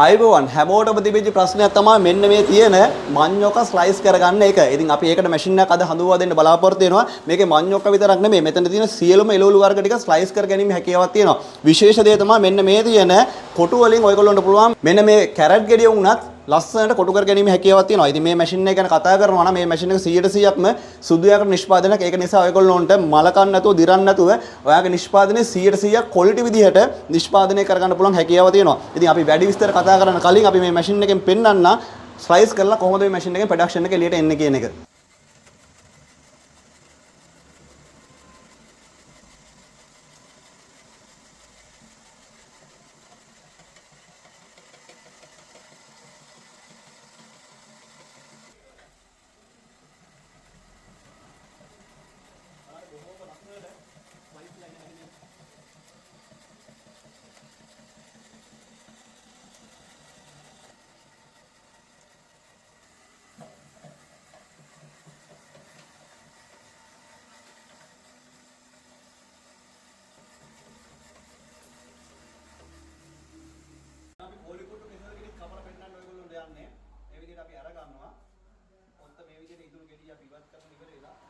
අයිබෝවන් හැමෝටම තිබිච්ච ප්‍රශ්නයක් තමයි මෙන්න මේ තියෙන මඤ්ඤොක ස්ලයිස් කරගන්න එක. ඉතින් අපි ඒකට මැෂින් එකක් අද හඳුවා දෙන්න බලාපොරොත්තු වෙනවා. මේකේ මඤ්ඤොක විතරක් නෙමෙයි මෙතන තියෙන සියලුම එළවලු වර්ග ටික ස්ලයිස් කර ගැනීම හැකියාවක් තියෙනවා. විශේෂ දේ තමයි මෙන්න මේ තියෙන කොටු වලින් ඔයගොල්ලන්ට පුළුවන් මෙන්න මේ කැරට් ගෙඩිය වුණත් ලස්සනට කොටු කර ගැනීම හැකියාවක් තියෙනවා. ඉතින් මේ මැෂින් එක ගැන කතා කරනවා නම් මේ මැෂින් එක 100%ක්ම සුදුයකට නිෂ්පාදනයක්. ඒක නිසා ඔයගොල්ලොන්ට මල කන්න නැතුව දිරන්න නැතුව ඔයාගේ නිෂ්පාදනයේ 100%ක් ක්වොලිටි විදිහට නිෂ්පාදනය කරගන්න පුළුවන් හැකියාව තියෙනවා. ඉතින් අපි වැඩි විස්තර කතා කරන්න කලින් අපි මේ මැෂින් එකෙන් පෙන්නන්න ස්ලයිස් කරලා කොහොමද මේ මැෂින් එකෙන් ප්‍රොඩක්ෂන් එක එළියට එන්නේ කියන එක. අපි අර ගන්නවා. පොත්ත මේ විදිහට ඉතුරු ගෙඩිය අපි ඉවත් කරන ඉවර වෙලා